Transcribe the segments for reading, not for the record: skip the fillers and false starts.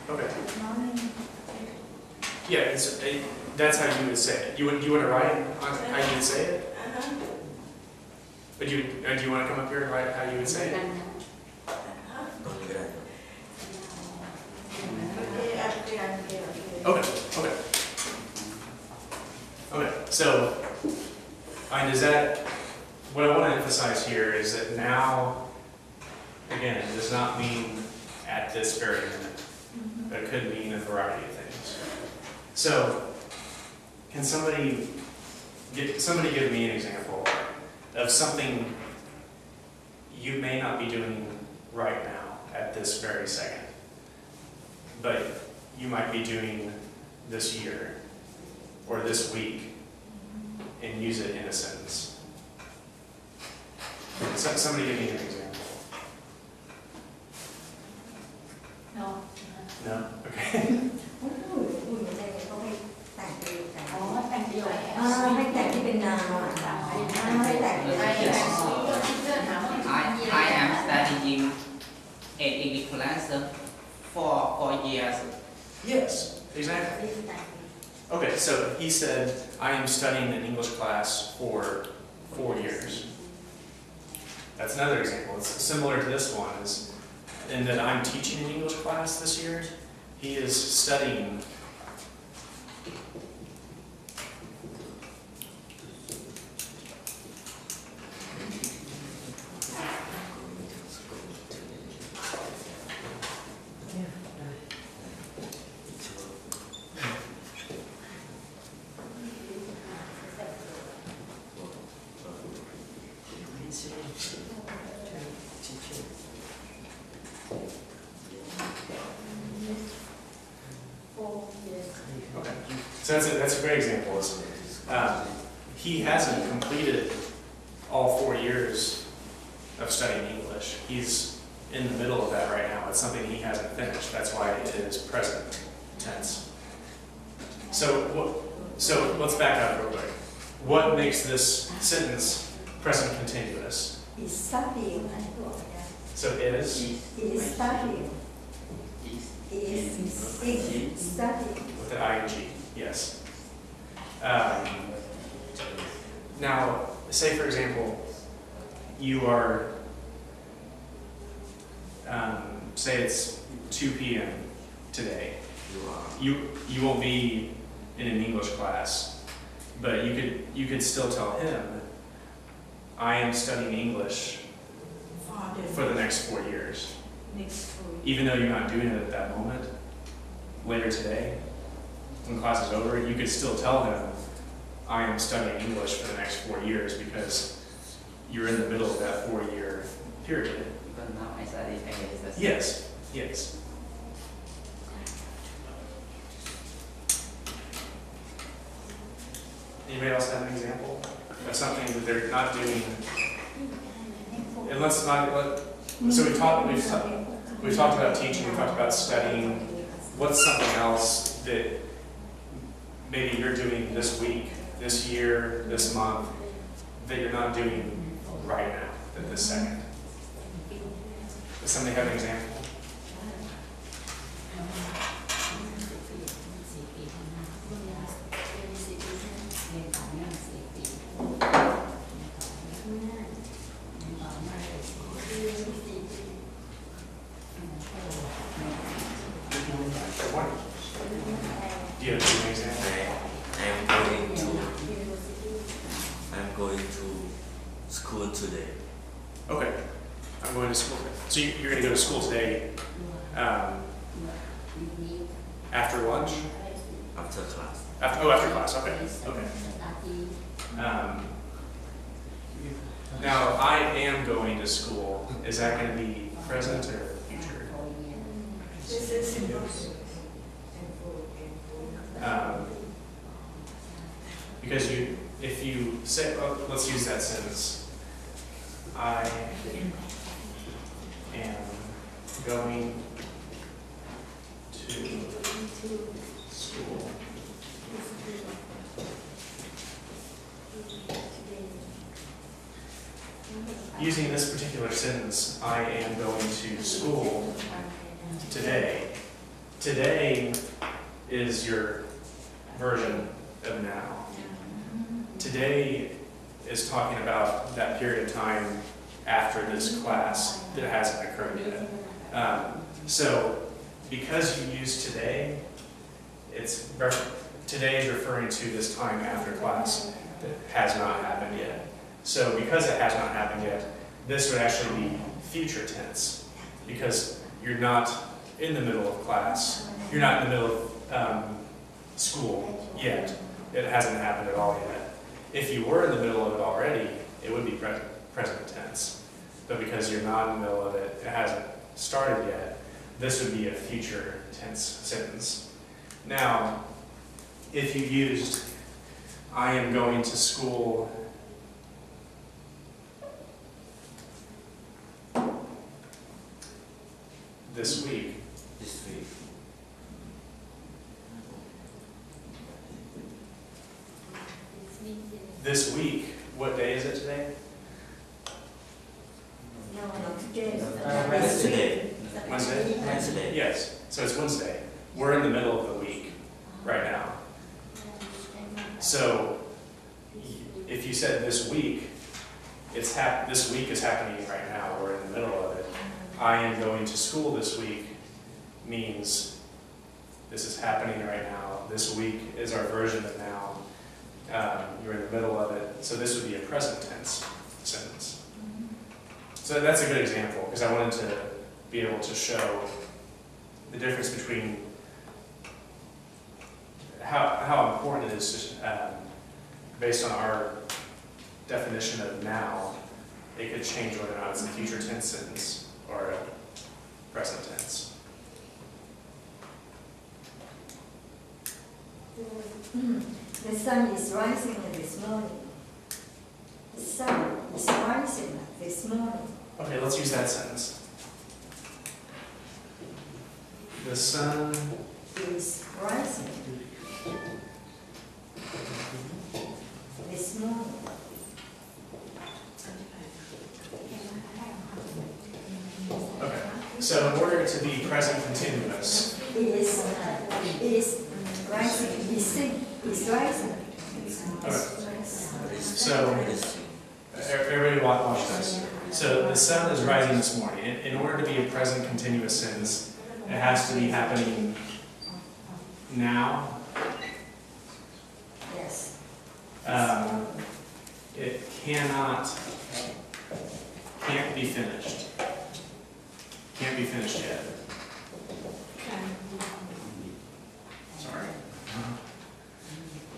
Okay. Yeah, that's how you would say it. You want to write on how you would say it? But do you want to come up here and write how you would say it? Okay. So, is that what I want to emphasize here is that now, again, it does not mean at this very minute, but it could mean a variety of things. So, can somebody give me an example of something you may not be doing right now at this very second, but you might be doing this year or this week, and use it in a sentence? Somebody give me an example. No. No? Okay. I am studying in English class for 4 years. Yes, exactly. Okay, so he said, I am studying an English class for 4 years. That's another example. It's similar to this one, in that I'm teaching an English class this year. He is studying . Okay, so that's a great example. He hasn't completed all 4 years of studying English. He's in the middle of that right now. It's something he hasn't finished. That's why it is present tense. So let's back up real quick. What makes this sentence present continuous? Is studying. So is studying. Is studying. With the ing, yes. Now, say for example, you are, say it's 2 p.m. today. You won't be in an English class, but you could still tell him, I am studying English for the next 4 years. Even though you're not doing it at that moment, later today, when class is over, you could still tell him, I am studying English for the next 4 years because you're in the middle of that 4-year period. But now I study English. Yes. Anybody else have an example of something that they're not doing? And so we've talked about teaching, we've talked about studying. What's something else that maybe you're doing this week, this year, this month, that you're not doing right now, at this second? Does somebody have an example? Do you have an example? I'm going to school today. Okay. I'm going to school. So you're going to go to school today after lunch? After class. After class. Okay. Okay. Now, I am going to school. Is that going to be present or future? This is Because if you say, let's use that sentence. I am going to school. Using this particular sentence, I am going to school today. Today is your version of now. Today is talking about that period of time after this class that hasn't occurred yet. So because you use today, today is referring to this time after class that has not happened yet. So because it has not happened yet, this would actually be future tense because you're not in the middle of class. You're not in the middle of school yet. It hasn't happened at all yet. If you were in the middle of it already, it would be present tense. But because you're not in the middle of it, it hasn't started yet, this would be a future tense sentence. Now, if you used, I am going to school this week. This week. This week, what day is it today? no today. Wednesday. Wednesday? Wednesday. Yes, so it's Wednesday. We're in the middle of the week right now. So if you said this week, this week is happening right now. We're in the middle of it. I am going to school this week means this is happening right now. This week is our version of now. You're in the middle of it. So this would be a present tense sentence. So that's a good example because I wanted to be able to show the difference between how important it is to, based on our definition of now, it could change whether or not it's a future tense sentence or a present tense. The sun is rising this morning. The sun is rising this morning. Okay, let's use that sentence. The sun Is rising this morning. Okay, so in order to be present continuous, Is rising. Is rising. okay, so everybody watch this. So the sun is rising this morning. In order to be a present continuous sentence, it has to be happening now. Yes. It can't be finished. Can't be finished yet. Sorry.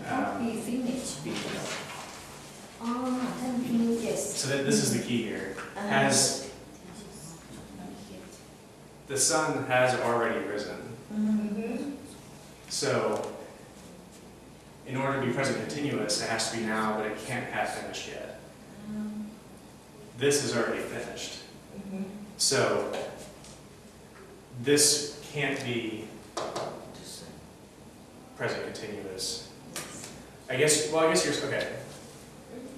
Can't be finished. Oh, yes. So this is the key here. The sun has already risen. Mm-hmm. So in order to be present continuous, it has to be now, but it can't have finished yet. This is already finished. Mm-hmm. So this can't be present continuous. I guess you're, okay.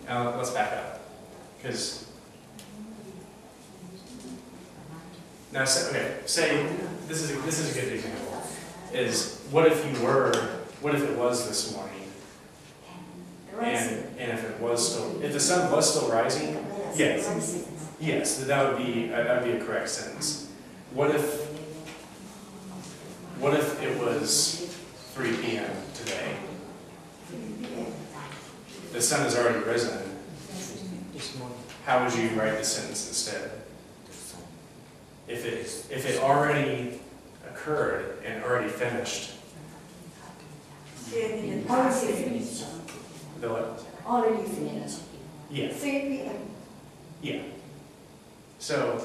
Let's back up. Because, now say, this is a good example, is what if it was this morning, and if the sun was still rising, yes, that would be a correct sentence. What if it was 3 p.m. today? The sun has already risen. How would you write the sentence instead? The sun if it already occurred and already finished, Already finished. the what? Already finished. Yeah, 3 p.m. yeah. So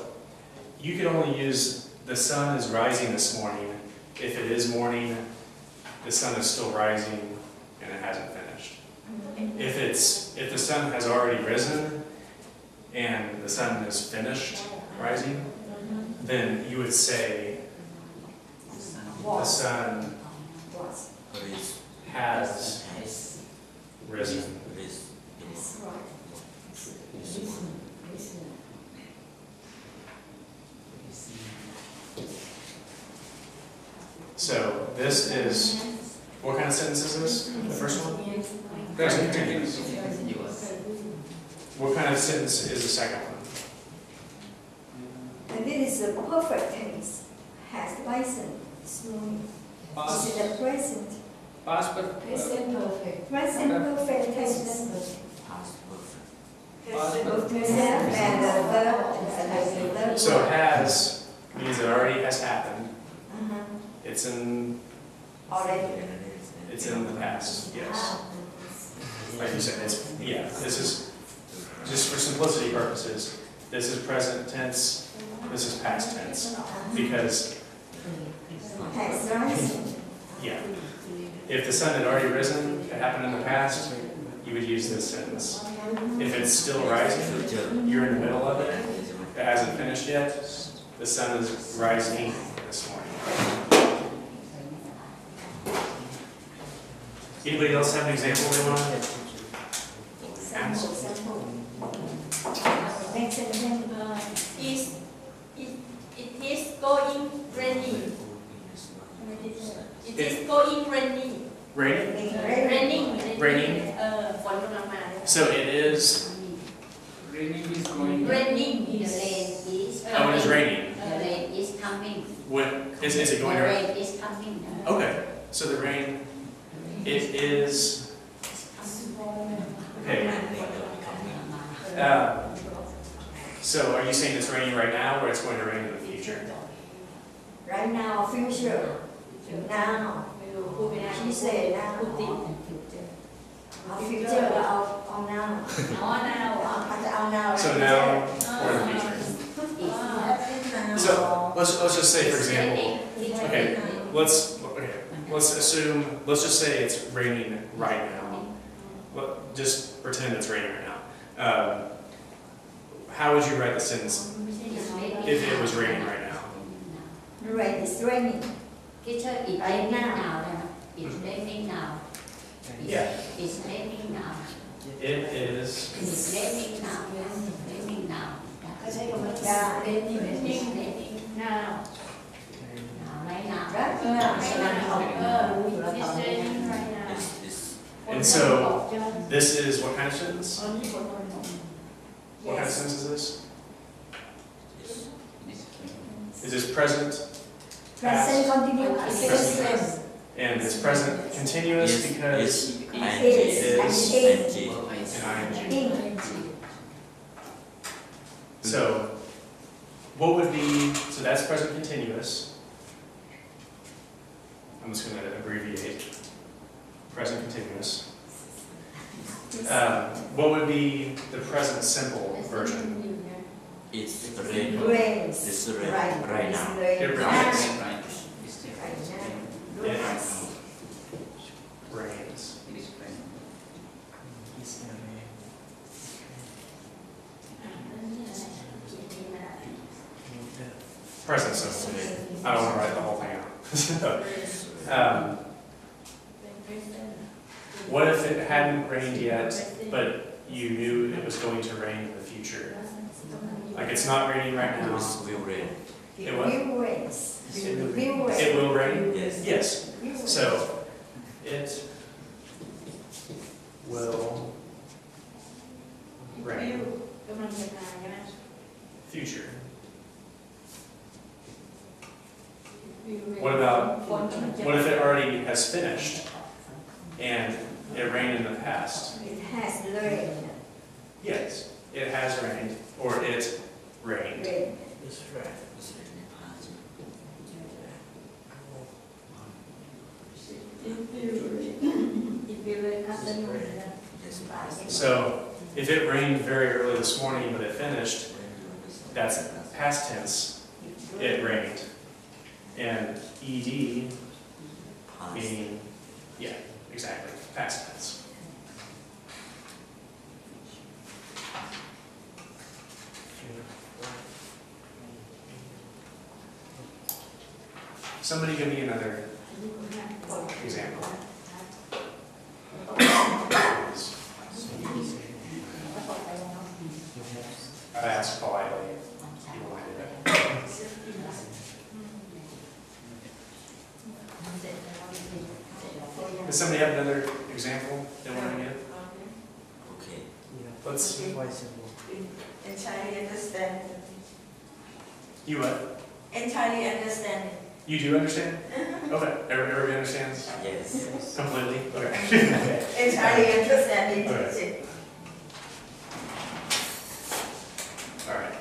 you could only use the sun is rising this morning. If it is morning, the sun is still rising and it hasn't finished. If the sun has already risen and the sun is finished rising, then you would say the sun Was. Raise. has Has risen. Raise. That's right. Listen. So this is, what kind of sentence is this? The first one? Present continuous. continuous. What kind of sentence is the second one? And this is the perfect tense. Has risen this morning. This is the present. Past perfect. Present perfect. Present perfect tense. Past perfect. Both yourself and the verb and the verb. So has means it already has happened. Uh-huh. It's in Already. the past, yes. Like you said, yeah, this is, just for simplicity purposes, this is present tense, this is past tense. Because, Has risen. yeah, if the sun had already risen, it happened in the past, you would use this sentence. If it's still rising, Future. you're in the middle of it, it hasn't finished yet, the sun is rising this morning. Anybody else have an example they want to Sample. Next example. It is going raining. It is going raining. Raining? Raining. Raining. ฝนกำลังมา So it is, Raining is going. Raining. The rain is oh, it is raining. The rain is coming. What, is it going The to? rain is coming. Okay, so the rain, it is, okay. So are you saying it's raining right now or it's going to rain in the future? Right now, future. Now. พูดไม่ได้ She said now. พูดติด Our futureเอาnow. อ๋อ now อาจจะเอา now. So now or the future? So let's just say, for example, okay, let's assume, let's just say it's raining right now. Just pretend it's raining right now. How would you write the sentence if it was raining right now? Rain is raining. Teacher, it's raining now. It's raining now. Yeah. It's raining now. It is. It's raining now. It's raining now. ก็ใช้คำว่า yeah. It's raining now now. Right now. Right now. it's raining right now Is And so this is what kind of sentence? ตอนนี้ฝนกำลังตก What kind of sentence is this? is Is this present? Present continuous. Present. And it's present continuous yes, because is Is. in ing. In. So what would be, so that's present continuous. I'm just going to abbreviate. Present continuous. What would be the present simple version? it's rain. Rains. It's rain Right. right It's now. rain. It Now. rains. Right. It's still Right now. It Rains. rains. It is raining. Present simple. I don't want to write the whole thing out. What if it hadn't rained yet, but you knew it was going to rain in the future? Like it's not raining right now. It will rain. It It what? will rains. It Will rain. It will rain? Yes. Yes. Will rain. So, it will rain. กำลังจะมาใช่ไหม Future. What about, ฝนกำลังจะ what if it already has finished and it rained in the past? It has rained. Yes, it has rained, or it rained. Rain. It's raining past. If you wake up in the morning, Yes, So if it rained very early this morning, but it finished, that's past tense, it rained. And ED meaning, yeah, exactly, past tense. Somebody give me another example. I asked politely. He wanted it. Does somebody have another example they want to give? Okay. Let's. Entirely understand. You what? Entirely understand. You do understand? Okay. Everybody understands Yes. completely? Okay. Entirely understanding Okay. teaching. All right.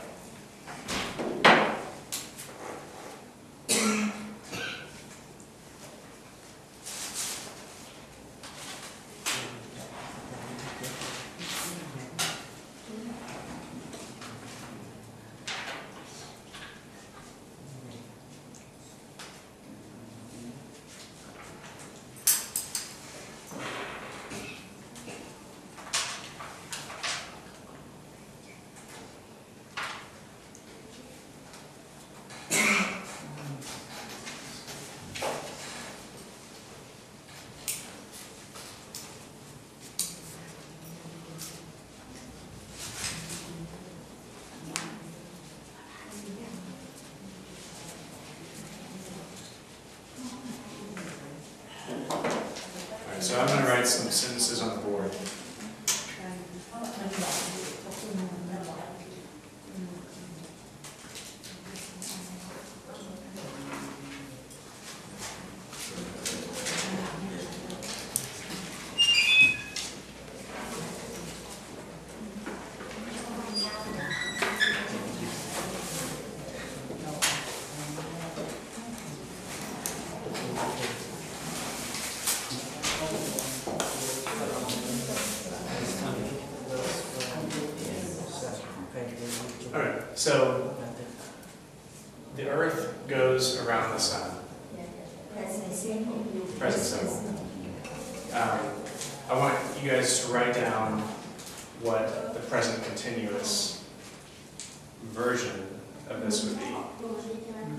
So I'm going to write some sentences on the board. All right, so the earth goes around the sun. present simple. Present simple. I want you guys to write down what the present continuous version of this would be.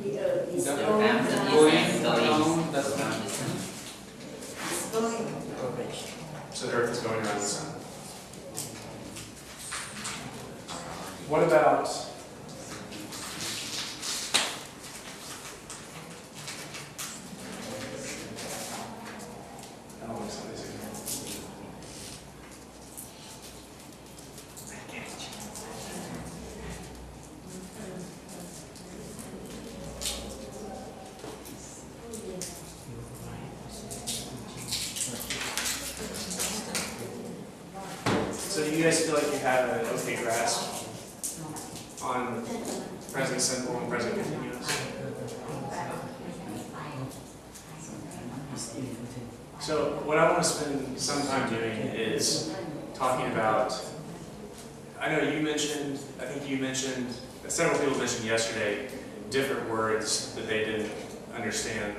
The earth is The going going, around does not. It's going. So the earth is going around the sun. What about I don't want to say this again. So do you guys feel like you have an okay grasp on present simple and present continuous? So what I want to spend some time doing is talking about, I know you mentioned, I think you mentioned, several people mentioned yesterday, different words that they didn't understand.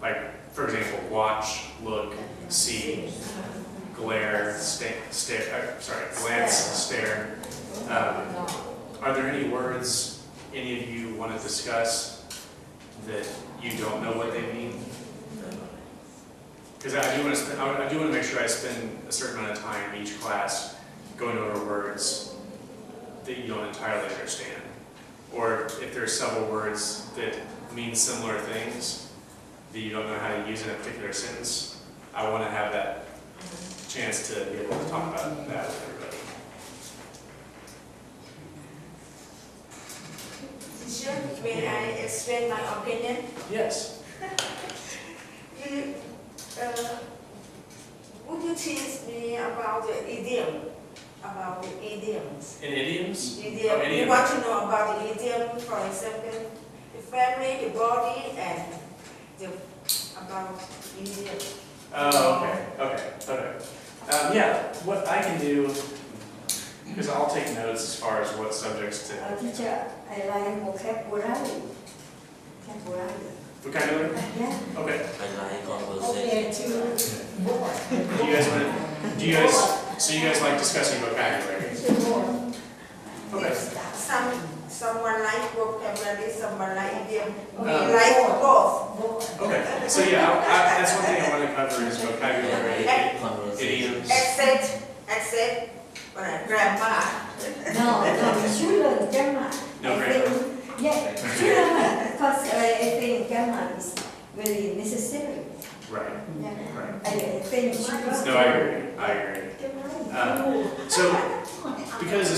Like, for example, watch, look, see, glare, glance, stare. Are there any words any of you want to discuss that you don't know what they mean? Because I do want to make sure I spend a certain amount of time in each class going over words that you don't entirely understand. Or if there are several words that mean similar things that you don't know how to use in a particular sentence, I want to have that chance to be able to talk about that with everybody. Teacher, may I explain my opinion? Yes. Would you teach me about the idiom? about the idioms. In idioms? Idiom. Oh, You idiom. want to know about the idiom, for example, the family, the body, and about idiom. Oh, okay. Yeah, what I can do, because I'll take notes as far as what subjects to Teacher, I like vocabulary. vocabulary. Yeah. Okay. I like conversation. Okay, to board. Do you guys so you guys like discussing vocabulary? Okay. Someone like vocabulary, someone like idiom. We Um, like both. Okay. So yeah, that's one thing I want to cover is vocabulary, idioms. Except grammar. No, you should learn grammar. No I grammar. think- Yeah, grammar, because I think grammar is really necessary. Right. Yeah. Right. I think you should learn. No, I agree. So because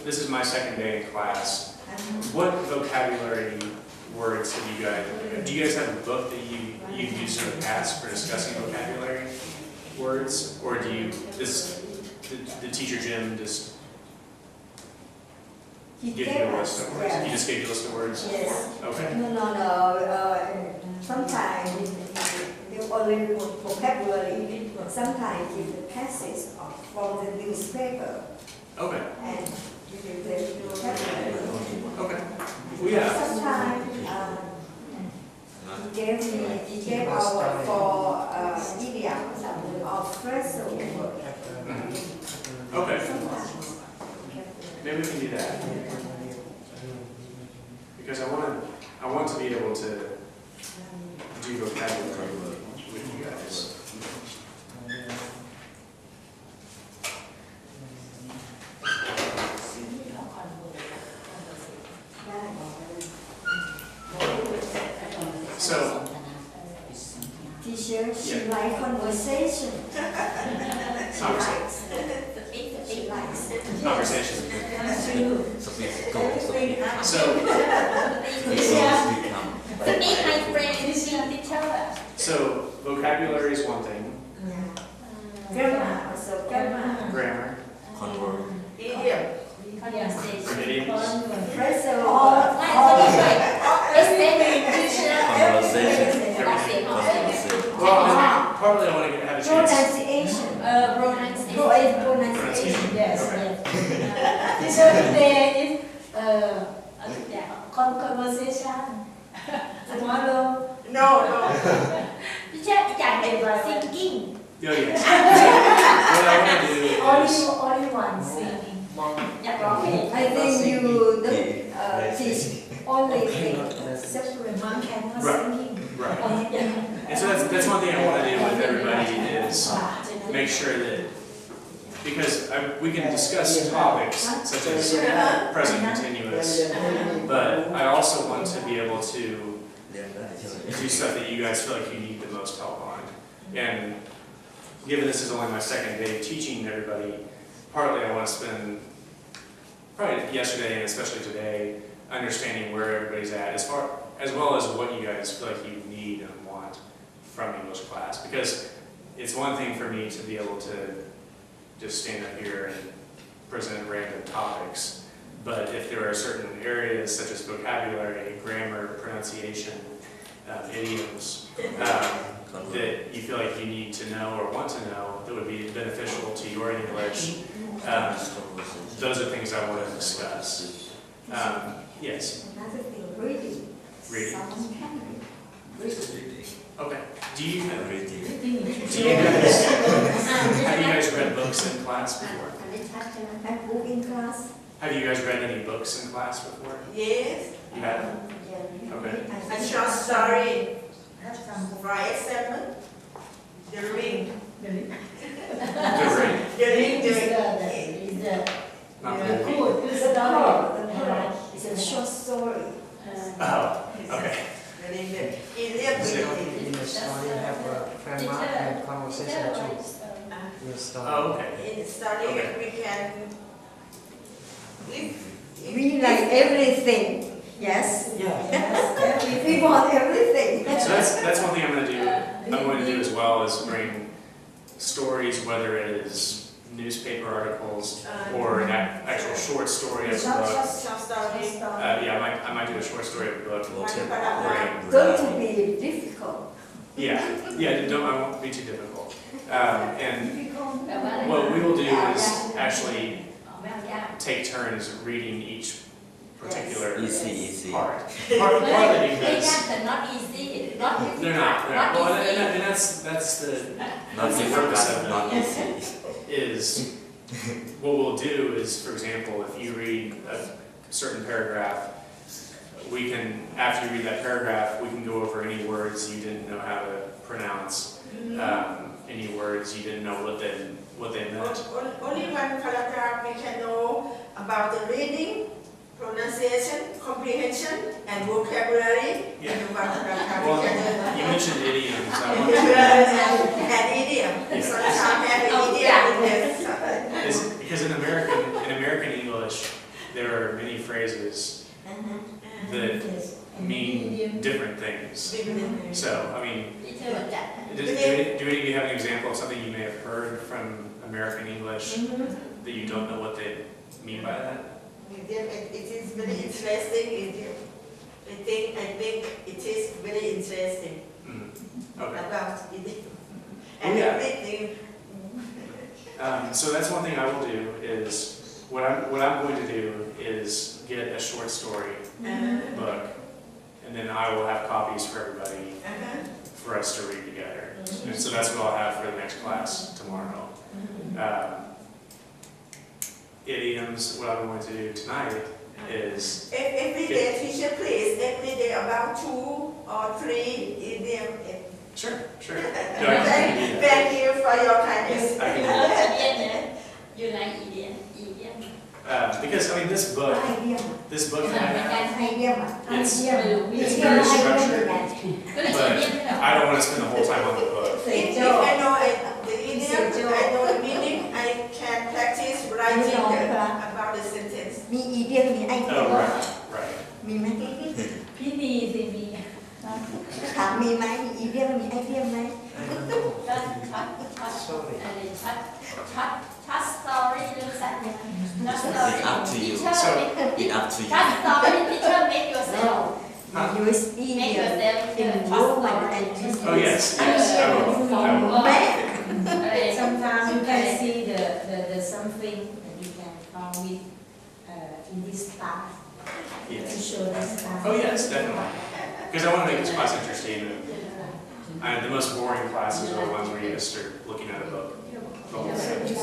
this is my second day in class, what vocabulary words have you guys? Do you guys have a book that you've used in the past for discussing vocabulary words, or do you the teacher Jim just He give you gave a us, list of words? yeah. He just gave you a list of words. Yes. Okay. No. Sometimes the only vocabulary, sometimes give the passage from the newspaper Okay. and give the vocabulary. Okay. Well, yeah. Sometimes he gave our for idiom or phrasal word. Mhm. Okay. Sometimes. Maybe we can do that. Because I want to be able to do vocabulary with you guys. So, Teacher, she Yeah. likes conversation. She likes. Speak. She likes. conversation. Speak, go, speak. So, Speak, my friend. Teacher. so vocabulary is one thing. Grammar, also grammar. Grammar, Convert. Idiom. idioms. Phrasal All word. respect teacher. Conversation. Everything. Conversation. Well, partly I want to have a chance. Pronunciation. Pronunciation. Pronunciation. Yes, Okay. yes. Teacher, today is conversation. Tomorrow, No. Teacher, thinking. Oh, yes. What I want to do is, only one singing. I think you don't teach only things separate. One cannot Right. singing. right. And so that's one thing I want to do with everybody is make sure that, because we can discuss topics such as present continuous, but I also want to be able to do stuff that you guys feel like you need the most help on. And given this is only my second day of teaching everybody, partly I want to spend, probably yesterday and especially today, understanding where everybody's at, as well as what you guys feel like you need and want from English class. Because it's one thing for me to be able to just stand up here and present random topics, but if there are certain areas such as vocabulary, grammar, pronunciation, idioms, that you feel like you need to know or want to know that would be beneficial to your English, those are things I want to discuss. Yes, Another thing, reading. Reading. Someone can read. Reading. okay. Do you guys, Have have you guys read books in class before? book in class? Have you guys read any books in class before? Yes. You have? Okay. A short story. For example, the ring. Good read? The ring. Not Yeah. the movie? Good The story. poem, it's a short story. Oh, okay. The ring. Idiom. In the story, you have grammar and conversation too. In the story. Oh, okay. In the story, Okay. we can. We like everything, yes? Yeah. We want everything. So that's one thing I'm going to do as well is bring stories, whether it is newspaper articles or an actual short story of a Short book. Short story. Yeah, I might do a short story of a book. Going to be difficult. Yeah, I won't be too difficult. And Difficult. what we will do is actually แม่ยาก take turns reading each particular Easy. part. Partly ไม่ because ยากแต่ not easy not they're not. Well, easy and that's the Not the purpose of difficult, not it. easy. Is what we'll do is, for example, if you read a certain paragraph, we can, after you read that paragraph, we can go over any words you didn't know how to pronounce, any words you didn't know what they meant. Only one paragraph we can know about the reading, pronunciation, comprehension, and vocabulary. Yeah. And one paragraph Well, we can know. you mentioned idioms. I want to And idiom. Yeah. Sometimes have an idiom in this. is because in American English, there are many phrases that mean different things. So, I mean, teacher มาจัด do any of you have an example of something you may have heard from American English that you don't know what they mean by that? It is very interesting. I think it is very interesting Okay. about idiom. Oh, And yeah. everything. So that's one thing I will do is what I'm going to do is get a short story book, and then I will have copies for everybody for us to read together. And so that's what I'll have for the next class tomorrow. Idioms. What I'm going to do tonight is Every day, teacher, please. Every day about 2 or 3 idiom. sure. No, I can do that. Thank you for your kindness. I can do that. you like idiom Because I mean, this book that I ไอเดีย have, ไอเดียอ่ะ it's ไอเดีย it's very structured, ก็เลยจะเรียนแบบ I don't want to spend the whole time on the book. เสร็จ If โจ้ I know the idiom, I know the meaning, I can practice writing about the sentence. มีอีเดียมมีไอเดีย Oh, right. มีไหม พี่มีสิมี ถามมีไหมมีอีเดียมมีไอเดียมไหม I don't know. ก็ช็อต Sorry. อะไรช็อตสตอรี่เรื่องสัตว์เนี่ยช็อตสตอรี่ It's up to you. teacher So- It's up to ช็อต you. สตอรี่ teacher make yourself use make idiom yourself in woman and business Oh yes, I will. I will. แม่ อะไร Sometimes you can see the something that you can found with in this class to Yes. show this class. Oh yes, definitely. Because I want to make this class interesting. The most boring classes are the ones where you just start looking at a book the whole So day. you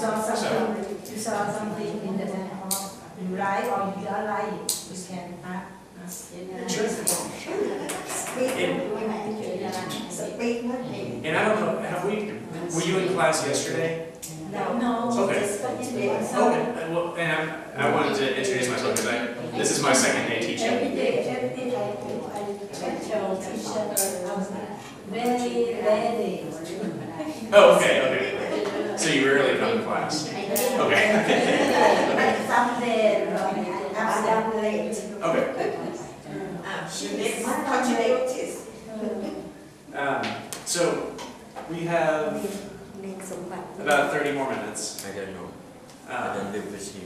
saw something in the hall, you like or you don't like it, you can ask. Sure. สปีกสปีกว่า And I don't know, were you in class yesterday? No. Okay. Okay. Well, and I wanted to introduce myself because this is my second day teaching. Every day I tell teacher, very ready. Oh, okay. So you rarely come to class. Okay. someday I'm late Okay. Next continuities. So we have เรียนสมบัติ about 30 more minutes. I don't know. I Um, don't live with you.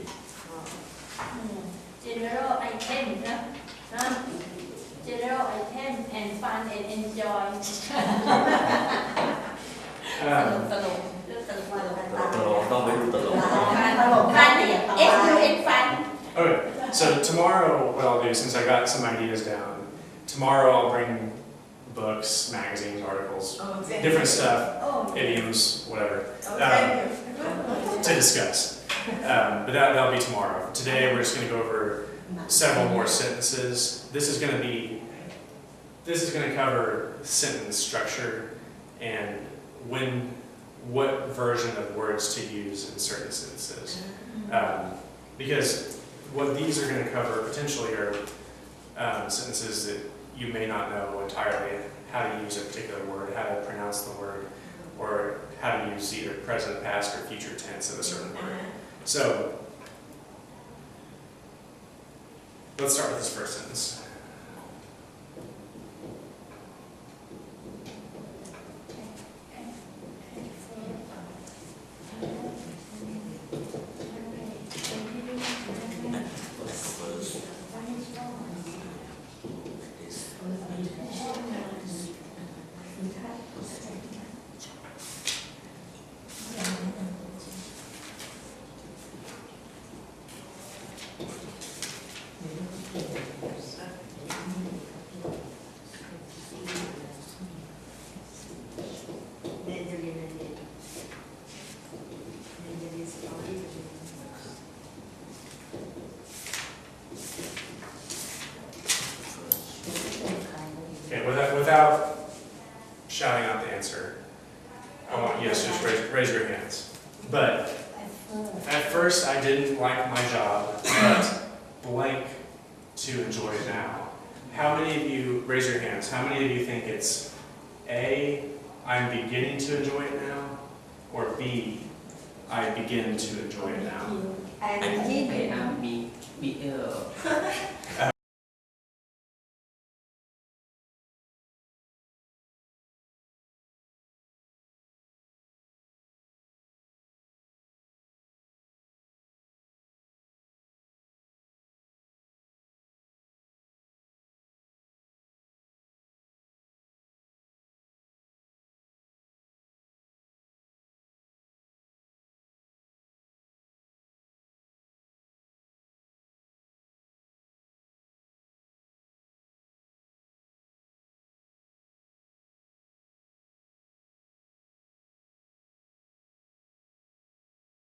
general item นะนะ general item and fun and enjoy ตลกเรื่องตลก ต้องไปดูตลก fun F-U-N fun Okay, so tomorrow what I'll do, since I got some ideas down, tomorrow I'll bring books, magazines, articles, Oh, thank different you. stuff, oh idioms, whatever, Oh, thank you. to discuss. But that'll be tomorrow. Today we're just going to go over several more sentences. This is going to cover sentence structure and what version of words to use in certain sentences. Because what these are going to cover potentially are sentences that you may not know entirely how to use a particular word, how to pronounce the word, or how to use either present, past, or future tense of a certain word. So, let's start with this first sentence. Okay, without shouting out the answer, I want you to just raise your hands. But at first I didn't like my job, but blank to enjoy it now. How many of you, raise your hands, how many of you think it's A, I'm beginning to enjoy it now, or B, I begin to enjoy it now? And I begin. am be